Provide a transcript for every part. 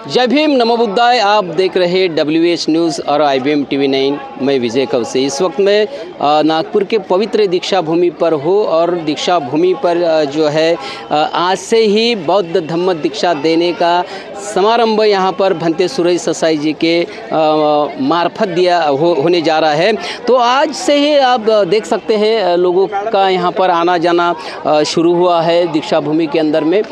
जय भीम, नमो बुद्धाय। आप देख रहे हैं WH न्यूज़ और IBM TV 9। मैं विजय कवसे। इस वक्त मैं नागपुर के पवित्र दीक्षा भूमि पर हूँ और दीक्षा भूमि पर जो है आज से ही बौद्ध धम्म दीक्षा देने का समारंभ यहाँ पर भंते सुरई ससाई जी के मार्फत होने जा रहा है। तो आज से ही आप देख सकते हैं लोगों का यहाँ पर आना जाना शुरू हुआ है। दीक्षा भूमि के अंदर में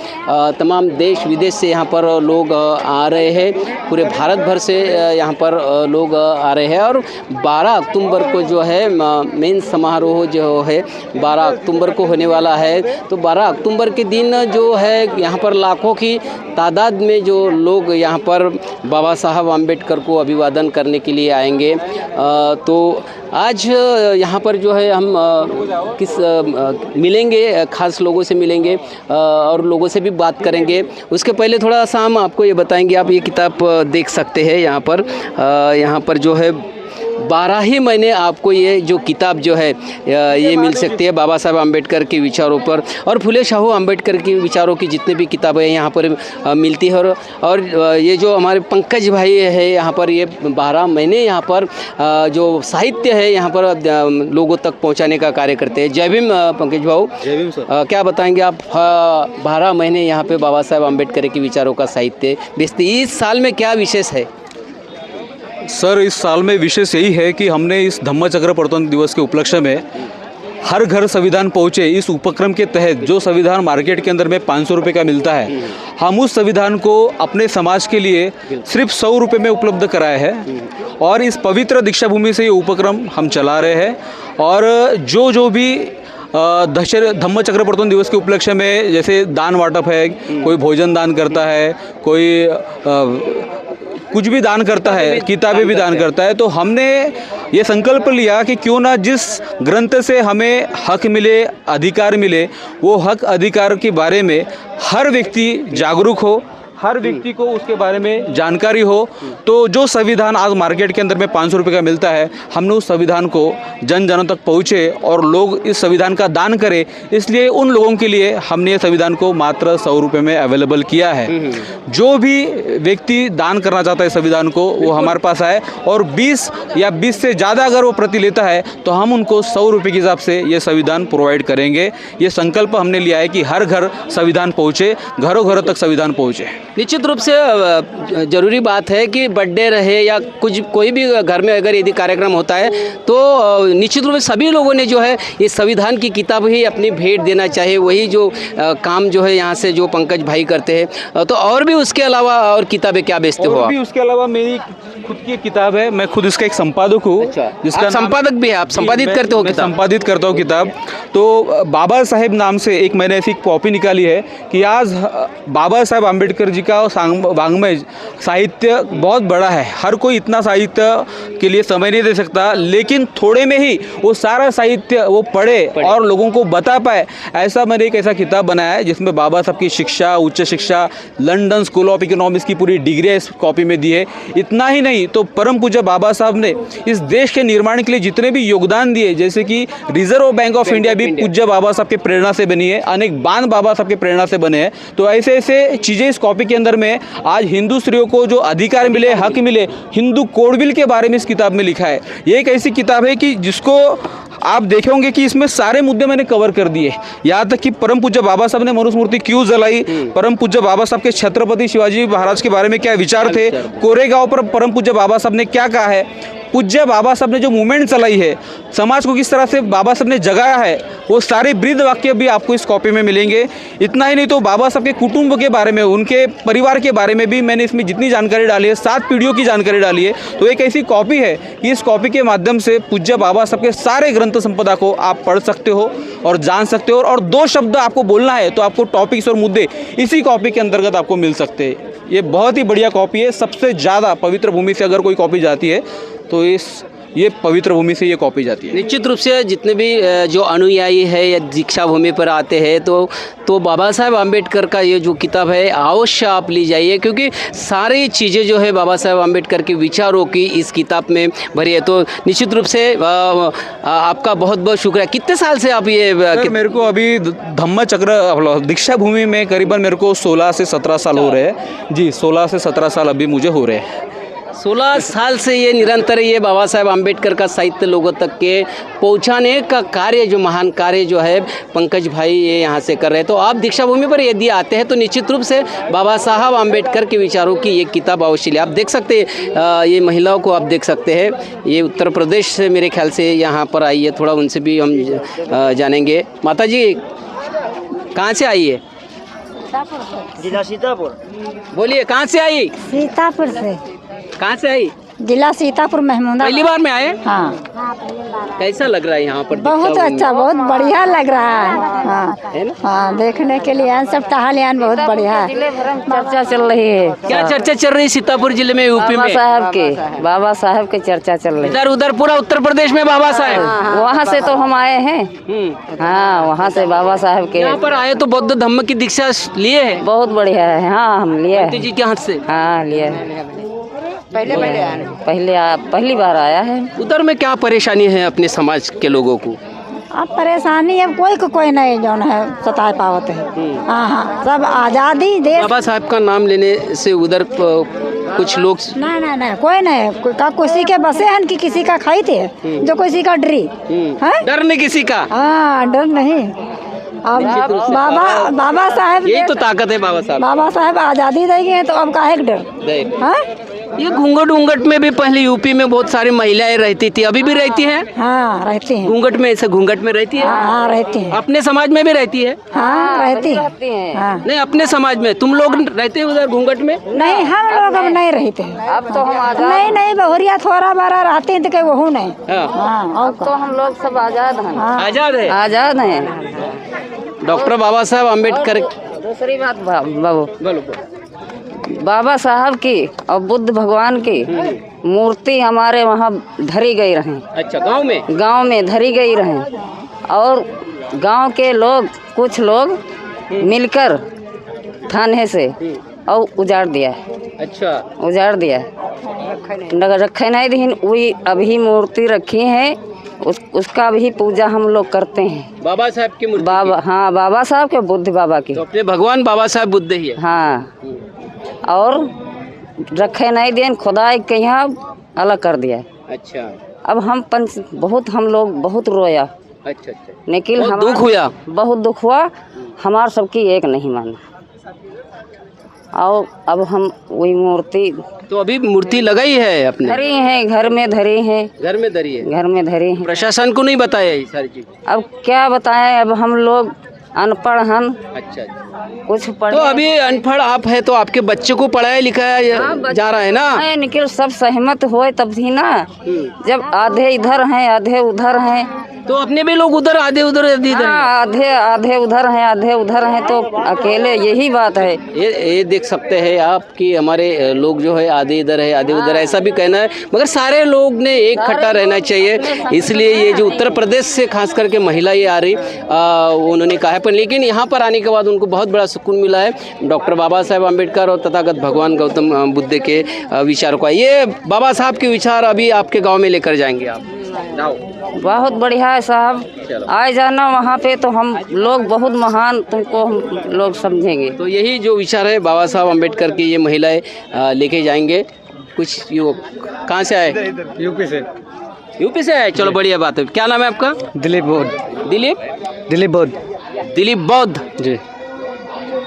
तमाम देश विदेश से यहाँ पर लोग आ रहे हैं। पूरे भारत भर से यहाँ पर लोग आ रहे हैं और 12 अक्टूबर को जो है मेन समारोह जो है 12 अक्टूबर को होने वाला है। तो 12 अक्टूबर के दिन जो है यहाँ पर लाखों की तादाद में जो लोग यहाँ पर बाबा साहब आम्बेडकर को अभिवादन करने के लिए आएंगे। तो आज यहाँ पर जो है हम मिलेंगे, खास लोगों से मिलेंगे और लोगों से भी बात करेंगे। उसके पहले थोड़ा सा हम आपको ये बताएंगे, आप ये किताब देख सकते हैं यहाँ पर जो है 12 ही महीने आपको ये जो किताब जो है ये मिल सकती है बाबा साहब आम्बेडकर के विचारों पर और फुले शाहू आम्बेडकर के विचारों की जितने भी किताबें यहाँ पर मिलती है। और ये जो हमारे पंकज भाई है यहाँ पर ये 12 महीने यहाँ पर जो साहित्य है यहाँ पर लोगों तक पहुँचाने का कार्य करते हैं। जय भीम पंकज भाऊ। जय भीम सर। क्या बताएंगे आप? 12 महीने यहाँ पे बाबा साहब आम्बेडकर के विचारों का साहित्य बेचते, इस साल में क्या विशेष है? सर, इस साल में विशेष यही है कि हमने इस धम्म चक्र प्रवर्तन दिवस के उपलक्ष्य में हर घर संविधान पहुँचे इस उपक्रम के तहत जो संविधान मार्केट के अंदर में 500 रुपये का मिलता है, हम उस संविधान को अपने समाज के लिए सिर्फ 100 रुपये में उपलब्ध कराए हैं। और इस पवित्र दीक्षा भूमि से ये उपक्रम हम चला रहे हैं। और जो भी धम्म चक्र प्रवर्तन दिवस के उपलक्ष्य में जैसे दान वाटप है, कोई भोजन दान करता है, कोई कुछ भी दान करता है, किताबें भी दान करता है, तो हमने ये संकल्प लिया कि क्यों ना जिस ग्रंथ से हमें हक मिले, अधिकार मिले, वो हक अधिकार के बारे में हर व्यक्ति जागरूक हो, हर व्यक्ति को उसके बारे में जानकारी हो। तो जो संविधान आज मार्केट के अंदर में 500 रुपये का मिलता है, हमने उस संविधान को जन जनों तक पहुँचे और लोग इस संविधान का दान करें, इसलिए उन लोगों के लिए हमने ये संविधान को मात्र 100 रुपये में अवेलेबल किया है। जो भी व्यक्ति दान करना चाहता है संविधान को, वो हमारे पास आए और 20 या 20 से ज़्यादा अगर वो प्रति लेता है तो हम उनको 100 रुपये के हिसाब से ये संविधान प्रोवाइड करेंगे। ये संकल्प हमने लिया है कि हर घर संविधान पहुँचे, घरों घरों तक संविधान पहुँचे। निश्चित रूप से ज़रूरी बात है कि बर्थडे रहे या कोई भी घर में अगर यदि कार्यक्रम होता है तो निश्चित रूप से सभी लोगों ने जो है ये संविधान की किताब ही अपनी भेंट देना चाहिए। वही जो काम जो है यहाँ से जो पंकज भाई करते हैं। तो और भी उसके अलावा और किताबें क्या बेचते हो? भी उसके अलावा मेरी खुद की किताब है, मैं खुद इसका एक संपादक हूँ। अच्छा, जिसका संपादक भी है आप? संपादित करते हो किताब? संपादित करता हूँ किताब। तो बाबा साहेब नाम से एक मैंने ऐसी कॉपी निकाली है कि आज बाबा साहेब आम्बेडकर जी का वाङ्मय साहित्य बहुत बड़ा है। हर कोई इतना साहित्य के लिए समय नहीं दे सकता, लेकिन थोड़े में ही वो सारा साहित्य वो पढ़े और लोगों को बता पाए, ऐसा मैंने एक ऐसा किताब बनाया है जिसमें बाबा साहब की शिक्षा, उच्च शिक्षा, लंदन स्कूल ऑफ इकोनॉमिक्स की पूरी डिग्रियाँ इस कॉपी में दी है। इतना ही नहीं तो परम पूज्य बाबा साहब ने इस देश के निर्माण के लिए जितने भी योगदान दिए, जैसे कि रिजर्व बैंक ऑफ इंडिया भी पूज्य बाबा साहब के प्रेरणा से बनी है, अनेक बांध बाबा साहब के प्रेरणा से बने हैं। तो ऐसे ऐसे चीज़ें इस कॉपी के अंदर में आज हिंदू स्त्रियों को जो अधिकार मिले, हक मिले, हिंदू कोड बिल के बारे में इस किताब में लिखा है। ये एक ऐसी किताब है कि जिसको आप देखेंगे कि इसमें सारे मुद्दे मैंने कवर कर दिए। यहाँ तक कि परम पूज्य बाबा साहब ने मनुस्मृति मूर्ति क्यों जलाई, परम पूज्य बाबा साहब के छत्रपति शिवाजी महाराज के बारे में क्या विचार थे, कोरेगांव पर परम पूज्य बाबा साहब ने क्या कहा है, पूज्य बाबा साहब ने जो मूवमेंट चलाई है, समाज को किस तरह से बाबा साहब ने जगाया है, वो सारे वृद्ध वाक्य भी आपको इस कॉपी में मिलेंगे। इतना ही नहीं तो बाबा साहब के कुटुंब के बारे में, उनके परिवार के बारे में भी मैंने इसमें जितनी जानकारी डाली है, 7 पीढ़ियों की जानकारी डाली है। तो एक ऐसी कॉपी है कि इस कॉपी के माध्यम से पूज्य बाबा साहब के सारे ग्रंथ संपदा को आप पढ़ सकते हो और जान सकते हो। और 2 शब्द आपको बोलना है तो आपको टॉपिक्स और मुद्दे इसी कॉपी के अंतर्गत आपको मिल सकते हैं। ये बहुत ही बढ़िया कॉपी है। सबसे ज़्यादा पवित्र भूमि से अगर कोई कॉपी जाती है तो इस ये पवित्र भूमि से ये कॉपी जाती है। निश्चित रूप से जितने भी जो अनुयायी है या दीक्षा भूमि पर आते हैं तो बाबा साहेब आम्बेडकर का ये जो किताब है अवश्य आप ली जाइए, क्योंकि सारी चीज़ें जो है बाबा साहेब आम्बेडकर के विचारों की इस किताब में भरी है। तो निश्चित रूप से आपका बहुत बहुत शुक्रिया। कितने साल से आप ये मेरे को अभी धम्म चक्र दीक्षा भूमि में करीबन मेरे को 16 से 17 साल हो रहे हैं जी। 16 से 17 साल अभी मुझे हो रहे हैं। 16 साल से ये निरंतर ये बाबा साहेब आम्बेडकर का साहित्य लोगों तक के पहुंचाने का कार्य, जो महान कार्य जो है पंकज भाई ये यहाँ से कर रहे हैं। तो आप दीक्षा भूमि पर यदि आते हैं तो निश्चित रूप से बाबा साहब आम्बेडकर के विचारों की ये किताब अवश्य ले। आप देख सकते हैं ये महिलाओं को आप देख सकते हैं, ये उत्तर प्रदेश से मेरे ख्याल से यहाँ पर आई है। थोड़ा उनसे भी हम जानेंगे। माता जी कहाँ से आई है? जिला सीतापुर। बोलिए कहाँ से आई? सीतापुर से। कहाँ से आई? जिला सीतापुर महमूदा। पहली बार में आए? हाँ। कैसा लग रहा है यहाँ पर? बहुत अच्छा, बहुत बढ़िया लग रहा है। हाँ है ना? हाँ, देखने के लिए आए सब टहलियान, बहुत बढ़िया है। चर्चा चल रही है। क्या चर्चा चल रही है सीतापुर जिले में, यूपी में? बाबा साहब के चर्चा चल रही है। इधर उधर पूरा उत्तर प्रदेश में बाबा साहब। वहाँ से तो हम आए हैं। हाँ, वहाँ से बाबा साहब के यहाँ पर आए तो बौद्ध धम्म की दीक्षा लिए है। बहुत बढ़िया है। हाँ, हम लिए पंडित जी के हाथ से। हाँ, लिए पहली बार आया है। उधर में क्या परेशानी है अपने समाज के लोगों को? अब परेशानी अब कोई नहीं जो है सताए पावत है। हाँ हाँ, सब आज़ादी देश। बाबा साहब का नाम लेने से उधर कुछ लोग नहीं कोई नहीं, किसी के बसे हैं कि किसी का खाई थे जो किसी का डरी है। डर नहीं किसी का। हाँ, डर नहीं। अब बाबा साहब, यही तो ताकत है बाबा साहब आज़ादी देंगे तो अब काहे डर। साहब। ये घूंघट में भी पहले यूपी में बहुत सारी महिलाएं रहती थी, अभी भी रहती हैं? हाँ, रहती हैं। घूंघट में, ऐसे घूंघट में रहती है? हाँ, रहती हैं। अपने समाज में भी रहती है? हाँ, रहती हैं। हाँ। नहीं, अपने समाज में तुम लोग रहते हैं उधर घूंघट में? नहीं, हम लोग अब नहीं रहते हैं। अब तो हम नहीं बहुरिया थोड़ा बारा रहते हैं तो कहीं वहू नहीं। हाँ, अब तो हम लोग सब आजाद हैं। आजाद है। आजाद हैं। डॉक्टर बाबा साहब आम्बेडकर। दूसरी बात बाबू, बोलो। बाबा साहब की और बुद्ध भगवान की मूर्ति हमारे वहाँ धरी गई रहे। अच्छा, गांव में धरी गई रहे, और गांव के लोग कुछ लोग मिलकर थाने से और उजाड़ दिया है। अच्छा, उजाड़ दिया है, रखे नहीं दिन। वही अभी मूर्ति रखी है, उसका भी पूजा हम लोग करते हैं। बाबा साहब की मूर्ति? हाँ, बाबा साहब के, बुद्ध बाबा की। तो अपने भगवान बाबा साहब बुद्ध ही है। हाँ, और रखे नहीं दिन, खुदाई के यहाँ अलग कर दिया। अच्छा। अब हम लोग बहुत रोया। अच्छा। लेकिन बहुत दुख हुआ। बहुत दुख हुआ। हमार सबकी एक नहीं माना, और अब हम वही मूर्ति। तो अभी मूर्ति लगाई है अपने? धरी है, घर में धरी है। घर में धरी है? घर में धरी है। प्रशासन को नहीं बताया ये सारी चीज? अब क्या बताएं, अब हम लोग अनपढ़ हैं। अच्छा। कुछ पढ़ तो अभी अनपढ़ आप है तो आपके बच्चे को पढ़ाया लिखाया जा रहा है ना? निकल सब सहमत होए तब भी ना। जब आधे इधर हैं आधे उधर हैं, तो अपने भी लोग उधर आधे उधर आधे उधर हैं आधे उधर हैं, तो अकेले यही बात है। ये देख सकते हैं आप कि हमारे लोग जो है आधे इधर है आधे उधर, ऐसा भी कहना है, मगर सारे लोग ने एक खट्टा रहना चाहिए। इसलिए ये जो उत्तर प्रदेश से खास करके महिला ये आ रही, उन्होंने कहा है, पर लेकिन यहाँ पर आने के बाद उनको बहुत बड़ा सुकून मिला है डॉक्टर बाबा साहेब आम्बेडकर और तथागत भगवान गौतम बुद्ध के विचारों का। ये बाबा साहब के विचार अभी आपके गाँव में लेकर जाएंगे आप? बहुत बढ़िया है साहब, आए जाना वहाँ पे तो हम लोग बहुत महान तुमको हम लोग समझेंगे। तो यही जो विचार है बाबा साहब आम्बेडकर की, ये महिलाएं लेके जाएंगे। कुछ युवक कहाँ से आए? यूपी से आए। चलो बढ़िया बात है। क्या नाम है आपका? दिलीप बौद्ध। दिलीप बौद्ध जी।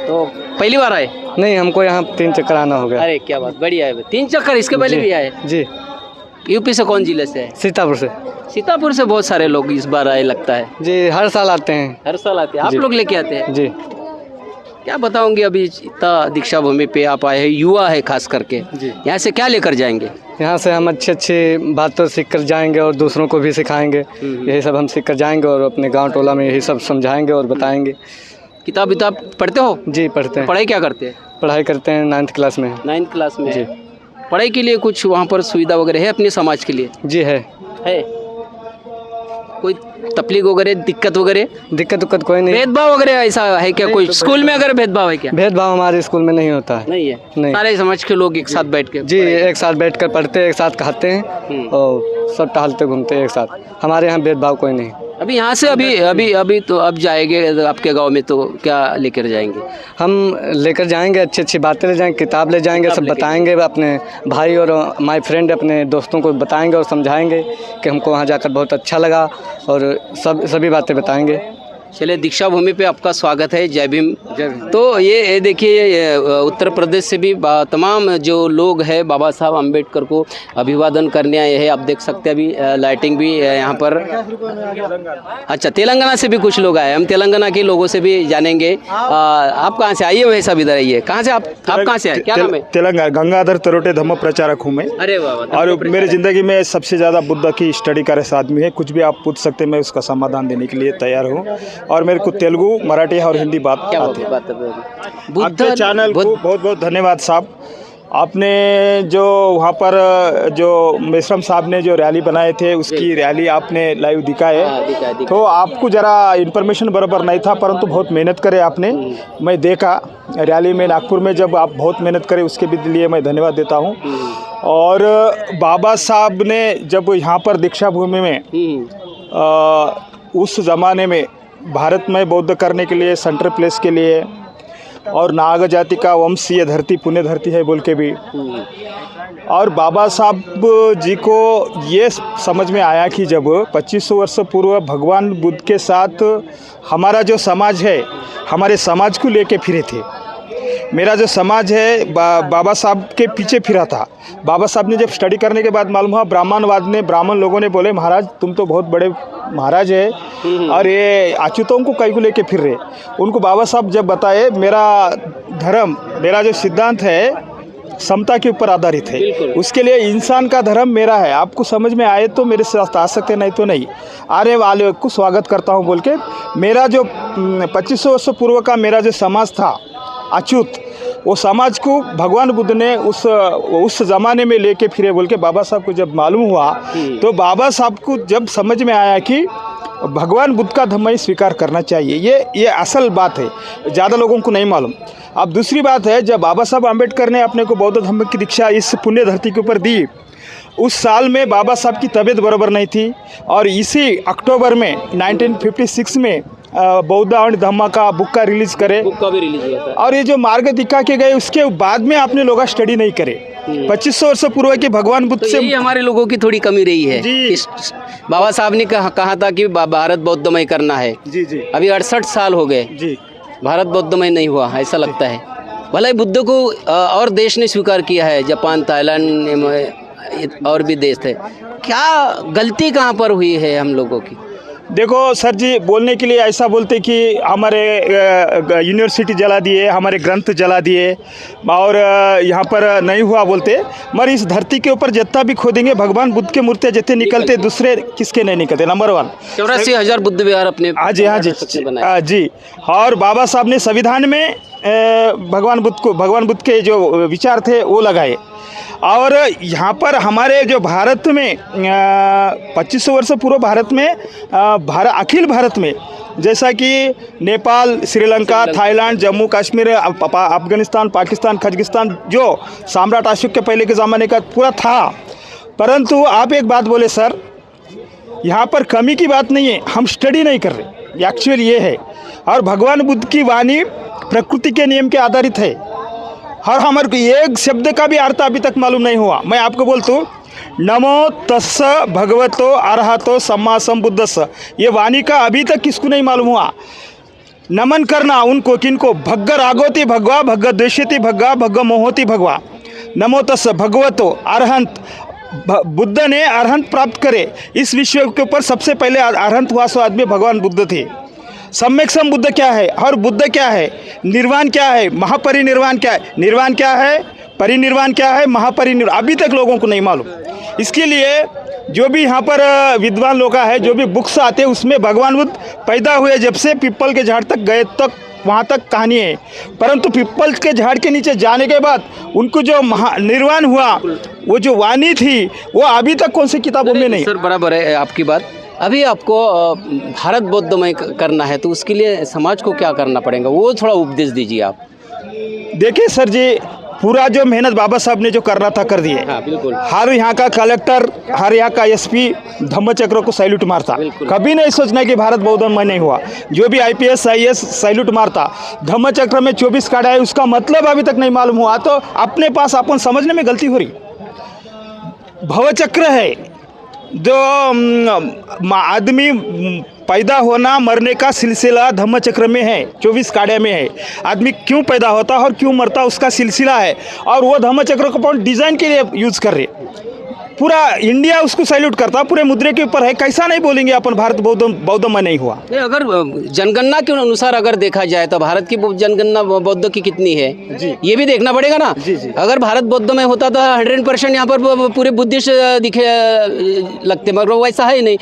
तो पहली बार आए? नहीं, हमको यहाँ 3 चक्कर आना हो गया। अरे क्या बात, बढ़िया है। 3 चक्कर इसके पहले भी आए जी। यूपी से कौन जिले से है? सीतापुर से। सीतापुर से बहुत सारे लोग इस बार आए लगता है जी, हर साल आते हैं। हर साल आते हैं आप लोग लेके आते हैं जी। क्या बताओगे, अभी इतना दीक्षा भूमि पे आप आए हैं, युवा है खास करके, यहाँ से क्या लेकर जाएंगे? यहाँ से हम अच्छी बातों सीख कर जाएंगे और दूसरों को भी सिखाएंगे। यही सब हम सीख कर जाएंगे और अपने गांव टोला में यही सब समझाएंगे और बताएंगे। किताब पढ़ते हो? जी, पढ़ते हैं। पढ़ाई क्या करते हैं? पढ़ाई करते हैं, 9th क्लास में। 9th क्लास में जी। पढ़ाई के लिए कुछ वहाँ पर सुविधा वगैरह है अपने समाज के लिए? जी है। है कोई तकलीफ वगैरह, दिक्कत वगैरह, दिक्कत कोई नहीं। भेदभाव वगैरह ऐसा है क्या? कोई स्कूल में अगर भेदभाव है क्या? भेदभाव हमारे स्कूल में नहीं होता है। नहीं है, नहीं। सारे समाज के लोग एक साथ बैठ के जी एक साथ बैठ कर पढ़ते हैं, एक साथ खाते हैं और सब टहलते घूमते हैं एक साथ। हमारे यहाँ भेदभाव कोई नहीं। अभी यहाँ से अभी तो अब जाएंगे आपके गांव में, तो क्या लेकर जाएंगे? हम लेकर जाएंगे, अच्छी अच्छी बातें ले जाएंगे, किताब ले जाएंगे, सब बताएंगे अपने भाई और माय फ्रेंड अपने दोस्तों को बताएंगे और समझाएंगे कि हमको वहाँ जाकर बहुत अच्छा लगा और सभी बातें बताएंगे। चलिए, दीक्षा भूमि पे आपका स्वागत है। जय भीम। तो ये देखिए, उत्तर प्रदेश से भी तमाम जो लोग हैं बाबा साहब अम्बेडकर को अभिवादन करने आए हैं। आप देख सकते हैं अभी लाइटिंग भी यहाँ पर। अच्छा, तेलंगाना से भी कुछ लोग आए, हम तेलंगाना के लोगों से भी जानेंगे। आप कहाँ से आइए? वैसा भी इधर आइए। कहाँ से आप कहाँ से आए? क्या नाम है? तेलंगाना, गंगाधर तरोटे धम्म प्रचारक हूँ मैं। अरे वाह। और मेरी ज़िंदगी में सबसे ज़्यादा बुद्ध की स्टडी कर रहे आदमी है। कुछ भी आप पूछ सकते हैं, मैं उसका समाधान देने के लिए तैयार हूँ। और मेरे को तेलुगु, मराठी और हिंदी बात आती है। आपके चैनल को बहुत बहुत धन्यवाद साहब। आपने जो वहाँ पर जो मेश्रम साहब ने जो रैली बनाए थे, उसकी रैली आपने लाइव दिखाए। तो आपको ज़रा इन्फॉर्मेशन बराबर नहीं था, परंतु बहुत मेहनत करे आपने। मैं देखा रैली में नागपुर में, जब आप बहुत मेहनत करे उसके भी लिए मैं धन्यवाद देता हूँ। और बाबा साहब ने जब यहाँ पर दीक्षा भूमि में उस ज़माने में भारत में बौद्ध करने के लिए, सेंटर प्लेस के लिए, और नाग जाति का वंशीय धरती पुण्य धरती है बोल के भी। और बाबा साहब जी को ये समझ में आया कि जब 2500 वर्ष पूर्व भगवान बुद्ध के साथ हमारा जो समाज है, हमारे समाज को लेके फिरे थे। मेरा जो समाज है बाबा साहब के पीछे फिरा था। बाबा साहब ने जब स्टडी करने के बाद मालूम हुआ, ब्राह्मण लोगों ने बोले, महाराज तुम तो बहुत बड़े महाराज है और ये अच्युतों को कई को लेके फिर रहे। उनको बाबा साहब जब बताए, मेरा धर्म, मेरा जो सिद्धांत है समता के ऊपर आधारित है, उसके लिए इंसान का धर्म मेरा है। आपको समझ में आए तो मेरे साथ आ सकते, नहीं तो नहीं। आने वाले को स्वागत करता हूँ बोल के मेरा जो 2500 वर्ष पूर्व का मेरा जो समाज था अछूत, वो समाज को भगवान बुद्ध ने उस ज़माने में लेके फिरे बोल के बाबा साहब को जब मालूम हुआ, तो बाबा साहब को जब समझ में आया कि भगवान बुद्ध का धर्म ही स्वीकार करना चाहिए। ये असल बात है, ज़्यादा लोगों को नहीं मालूम। अब दूसरी बात है, जब बाबा साहब अम्बेडकर ने अपने को बौद्ध धर्म की दीक्षा इस पुण्य धरती के ऊपर दी, उस साल में बाबा साहब की तबीयत बराबर नहीं थी। और इसी अक्टूबर में 1956 में बौद्ध और धम्म का बुक का रिलीज करे, भी रिलीज हुआ था। और ये जो मार्ग दिखा के गए, उसके बाद में आपने लोग स्टडी नहीं करे। 2500 वर्ष पूर्व के भगवान बुद्ध से हमारे लोगों की थोड़ी कमी रही है। बाबा साहब ने कहा था कि भारत बौद्धमय करना है। जी अभी 68 साल हो गए, जी भारत बौद्धमय नहीं हुआ, ऐसा लगता है। भले बुद्ध को और देश ने स्वीकार किया है, जापान, थाईलैंड और भी देश थे। क्या गलती कहाँ पर हुई है हम लोगों की? देखो सर जी, बोलने के लिए ऐसा बोलते कि हमारे यूनिवर्सिटी जला दिए, हमारे ग्रंथ जला दिए और यहाँ पर नहीं हुआ बोलते। मगर इस धरती के ऊपर जितना भी खोदेंगे भगवान बुद्ध के मूर्तियाँ जितने निकलते, दूसरे किसके नहीं निकलते। नंबर 1 84,000 बुद्ध विहार अपने। हाँ जी। और बाबा साहब ने संविधान में भगवान बुद्ध के जो विचार थे वो लगाए। और यहाँ पर हमारे जो भारत में 2500 वर्ष पूर्व भारत में अखिल भारत में, जैसा कि नेपाल, श्रीलंका, थाईलैंड, जम्मू कश्मीर, अफगानिस्तान, पाकिस्तान, कजाकिस्तान, जो सम्राट अशोक के पहले के ज़माने का पूरा था। परंतु आप एक बात बोले सर, यहाँ पर कमी की बात नहीं है, हम स्टडी नहीं कर रहे, एक्चुअली ये है। और भगवान बुद्ध की वाणी प्रकृति के नियम के आधारित है। और हमारे को एक शब्द का भी अर्थ अभी तक मालूम नहीं हुआ। मैं आपको बोलता हूँ, नमो तस्स भगवतो अरहतो सम्मा संबुद्धस्स, ये वाणी का अभी तक किसको नहीं मालूम हुआ। नमन करना उनको, किनको? भग्ग रागोति भगवा, भग्ग द्वेषति भगवा, भग्ग मोहोति भगवा। नमो तस्स भगवतो अरहंत, बुद्ध ने अरहंत प्राप्त करे। इस विश्व के ऊपर सबसे पहले अरहंत हुआ सो आदमी भगवान बुद्ध थे। सम्यक सम बुद्ध क्या है और बुद्ध क्या है? निर्वाण क्या है? महापरिनिर्वाण क्या है? निर्वाण क्या है? परिनिर्वाण क्या है? महापरिनिर्वाण अभी तक लोगों को नहीं मालूम। इसके लिए जो भी यहाँ पर विद्वान लोग हैं, जो भी बुक्स आते हैं, उसमें भगवान बुद्ध पैदा हुए जब से पीपल के झाड़ तक गए तक वहाँ तक कहानी है। परंतु पीपल के झाड़ के नीचे जाने के बाद उनको जो निर्वाण हुआ वो जो वाणी थी वो अभी तक कौन सी किताबों में नहीं। सर बराबर है आपकी बात। अभी आपको भारत बौद्धमय करना है तो उसके लिए समाज को क्या करना पड़ेगा, वो थोड़ा उपदेश दीजिए आप। देखिए सर जी, पूरा जो मेहनत बाबा साहब ने जो करना था कर दिए। हाँ बिल्कुल। हर यहाँ का कलेक्टर, हर यहाँ का एसपी धम्मचक्र को सैल्यूट मारता, कभी नहीं सोचना कि भारत बौद्धमय नहीं हुआ। जो भी IPS IAS सैल्यूट मारता। धम्मचक्र में 24 काड़ा है, उसका मतलब अभी तक नहीं मालूम हुआ तो अपने पास अपन समझने में गलती हो रही। भवचक्र है जो आदमी पैदा होना मरने का सिलसिला धम्मचक्र में है, 24 काड़े में है। आदमी क्यों पैदा होता है और क्यों मरता उसका सिलसिला है, और वो धम्मचक्र को अपन डिज़ाइन के लिए यूज़ कर रहे। पूरा इंडिया उसको सैल्यूट करता, पूरे मुद्रे के ऊपर है। कैसा नहीं बोलेंगे अपन भारत बौद्धमय नहीं हुआ। अगर जनगणना के अनुसार अगर देखा जाए तो भारत की जनगणना बौद्ध की कितनी है ये भी देखना पड़ेगा ना। अगर भारत बौद्धमय होता तो 100% यहाँ पर पूरे बुद्धिस्ट दिखे लगते, मगर वैसा है नहीं।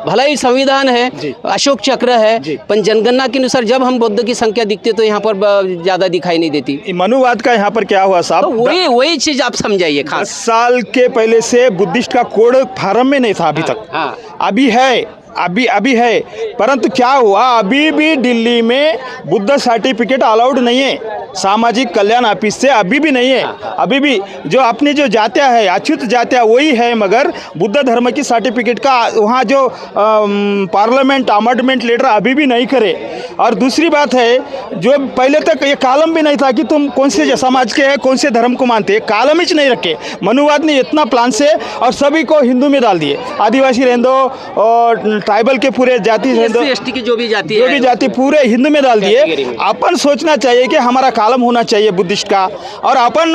भला ही संविधान है, अशोक चक्र है, पर जनगणना के अनुसार जब हम बौद्ध की संख्या दिखते तो यहाँ पर ज़्यादा दिखाई नहीं देती। मनुवाद का यहाँ पर क्या हुआ साहब, तो वही चीज़ आप समझाइए। 10 साल के पहले से बुद्धिस्ट का कोड फार्म में नहीं था अभी तक। हाँ। अभी है, अभी है, परंतु क्या हुआ, अभी भी दिल्ली में बुद्ध सर्टिफिकेट अलाउड नहीं है। सामाजिक कल्याण ऑफिस से अभी भी नहीं है। अभी भी जो अपनी जो जातिया है, अछूत जातिया वही है, मगर बुद्ध धर्म की सर्टिफिकेट का वहाँ जो पार्लियामेंट अमेंडमेंट लेटर अभी भी नहीं करे। और दूसरी बात है, जो पहले तक ये कॉलम भी नहीं था कि तुम कौन से समाज के हैं, कौन से धर्म को मानते हैं, कॉलम ही नहीं रखे। मनुवाद ने इतना प्लान से और सभी को हिंदू में डाल दिए। आदिवासी रहने दो और ट्राइबल के पूरे जाति ST की जो भी जाति पूरे हिंदू में डाल दिए। अपन सोचना चाहिए कि हमारा कॉलम होना चाहिए बुद्धिस्ट का, और अपन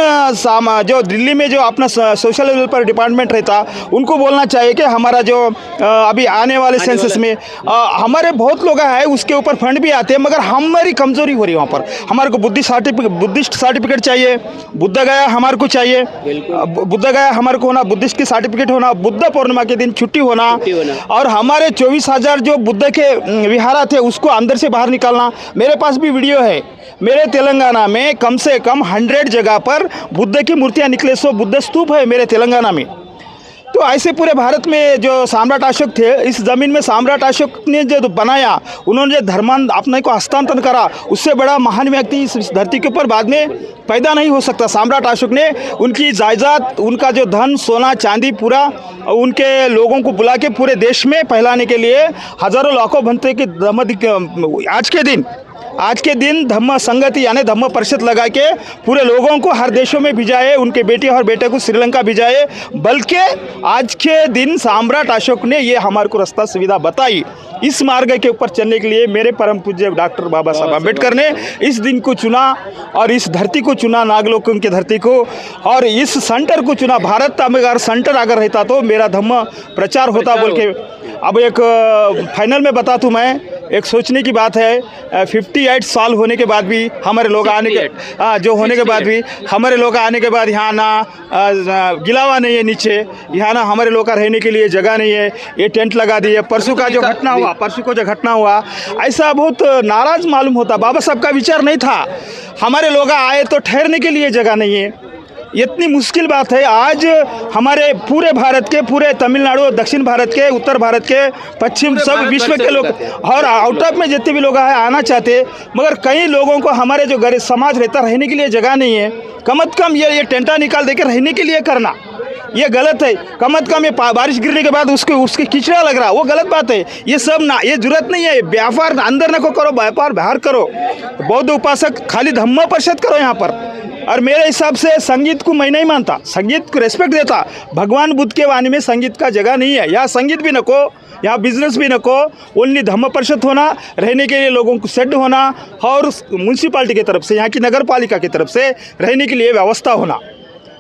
जो दिल्ली में जो अपना सोशल लेवल पर डिपार्टमेंट रहता उनको बोलना चाहिए कि हमारा जो अभी आने वाले सेंसस में हमारे बहुत लोग हैं, उसके ऊपर फंड भी आते हैं, मगर हमारी कमजोरी हो रही है। वहाँ पर हमारे को बुद्धिस्ट सर्टिफिकेट चाहिए, बुद्ध गया हमारे को चाहिए, बुद्ध गया हमारे को होना, बुद्धिस्ट की सर्टिफिकेट होना, बुद्ध पूर्णिमा के दिन छुट्टी होना, और हमारे 24,000 जो बुद्ध के विहारा थे उसको अंदर से बाहर निकालना। मेरे पास भी वीडियो है। मेरे तेलंगाना में कम से कम 100 जगह पर बुद्ध की मूर्तियां निकले, 100 बुद्ध स्तूप है मेरे तेलंगाना में। तो ऐसे पूरे भारत में जो सम्राट अशोक थे, इस ज़मीन में सम्राट अशोक ने जो बनाया, उन्होंने जो धर्मान अपने को हस्तांतरण करा, उससे बड़ा महान व्यक्ति इस धरती के ऊपर बाद में पैदा नहीं हो सकता। सम्राट अशोक ने उनकी जायदाद, उनका जो धन सोना चांदी पूरा उनके लोगों को बुला के पूरे देश में फैलाने के लिए हज़ारों लाखों बनते के आज के दिन धम्म संगति यानी धम्म परिषद लगा के पूरे लोगों को हर देशों में भिजाए, उनके बेटे और बेटे को श्रीलंका भिजाए। बल्कि आज के दिन सम्राट अशोक ने ये हमारे को रास्ता सुविधा बताई। इस मार्ग के ऊपर चलने के लिए मेरे परम पूज्य डॉक्टर बाबा साहब अम्बेडकर ने इस दिन को चुना और इस धरती को चुना, नागलोक की धरती को, और इस सेंटर को चुना। भारत अगर सेंटर अगर रहता तो मेरा धम्म प्रचार होता बोल के। अब एक फाइनल में बता दूँ, मैं एक सोचने की बात है, 58 साल होने के बाद भी हमारे लोग आने के जो होने के बाद भी हमारे लोग आने के बाद यहाँ ना गिलावा नहीं है, नीचे यहाँ ना हमारे लोग का रहने के लिए जगह नहीं है। ये टेंट लगा दिए। परसों का जो घटना हुआ ऐसा बहुत नाराज़ मालूम होता। बाबा साहब का विचार नहीं था, हमारे लोग आए तो ठहरने के लिए जगह नहीं है। इतनी मुश्किल बात है। आज हमारे पूरे भारत के, पूरे तमिलनाडु, दक्षिण भारत के, उत्तर भारत के, पश्चिम, सब विश्व के लोग और आउट ऑफ में जितने भी लोग हैं आना चाहते, मगर कई लोगों को हमारे जो गरीब समाज रहता रहने के लिए जगह नहीं है। कम से कम ये टेंटा निकाल देकर रहने के लिए करना ये गलत है। कम से कम ये बारिश गिरने के बाद उसके कीचड़ा लग रहा, वो गलत बात है। ये सब ना, ये जरूरत नहीं है। व्यापार अंदर न को करो, व्यापार बाहर करो। बौद्ध उपासक खाली धम्म परिषद करो यहाँ पर। और मेरे हिसाब से संगीत को मैं नहीं मानता, संगीत को रेस्पेक्ट देता। भगवान बुद्ध के वाणी में संगीत का जगह नहीं है। यहाँ संगीत भी नको, यहाँ बिजनेस भी नको। ओनली धम्म परिषद होना, रहने के लिए लोगों को सेट होना, और म्यूनसिपालिटी की तरफ से, यहाँ की नगर पालिका की तरफ से रहने के लिए व्यवस्था होना।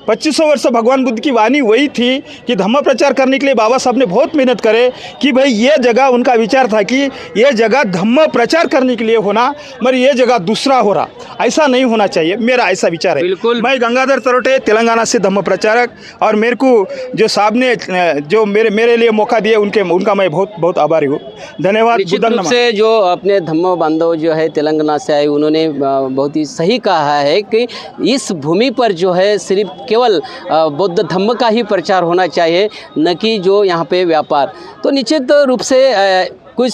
2500 वर्ष भगवान बुद्ध की वाणी वही थी कि धम्म प्रचार करने के लिए बाबा साहब ने बहुत मेहनत करे कि भाई ये जगह, उनका विचार था कि ये जगह धम्म प्रचार करने के लिए होना, मगर ये जगह दूसरा हो रहा, ऐसा नहीं होना चाहिए। मेरा ऐसा विचार है। बिल्कुल। मैं गंगाधर तरोटे, तेलंगाना से धम्म प्रचारक, और मेरे को जो साहब ने जो मेरे लिए मौका दिया उनका मैं बहुत बहुत आभारी हूँ। धन्यवाद। निश्चित रूप से जो अपने धम्म बांधव जो है तेलंगाना से आए, उन्होंने बहुत ही सही कहा है कि इस भूमि पर जो है सिर्फ केवल बौद्ध धम्म का ही प्रचार होना चाहिए, न कि जो यहाँ पे व्यापार। तो निश्चित रूप से कुछ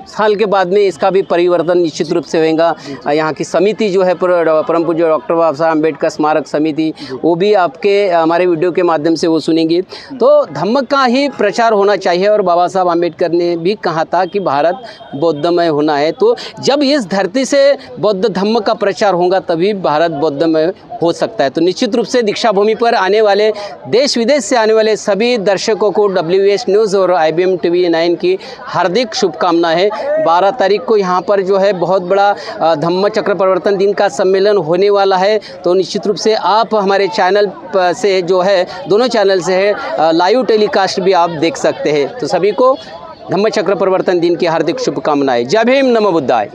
साल के बाद में इसका भी परिवर्तन निश्चित रूप से होगा। यहाँ की समिति जो है परम पूज्य डॉक्टर बाबा साहब अम्बेडकर स्मारक समिति, वो भी आपके हमारे वीडियो के माध्यम से वो सुनेंगी। तो धम्म का ही प्रचार होना चाहिए और बाबा साहब अम्बेडकर ने भी कहा था कि भारत बौद्धमय होना है। तो जब इस धरती से बौद्ध धम्म का प्रचार होगा तभी भारत बौद्धमय हो सकता है। तो निश्चित रूप से दीक्षा भूमि पर आने वाले देश विदेश से आने वाले सभी दर्शकों को WH न्यूज़ और IBM TV 9 की हार्दिक शुभकामनाएं है। 12 तारीख को यहाँ पर जो है बहुत बड़ा धम्म चक्र प्रवर्तन दिन का सम्मेलन होने वाला है। तो निश्चित रूप से आप हमारे चैनल से जो है, दोनों चैनल से है, लाइव टेलीकास्ट भी आप देख सकते हैं। तो सभी को धम्म चक्र प्रवर्तन दिन की हार्दिक शुभकामनाएं। जय भीम, नमो बुद्धाय।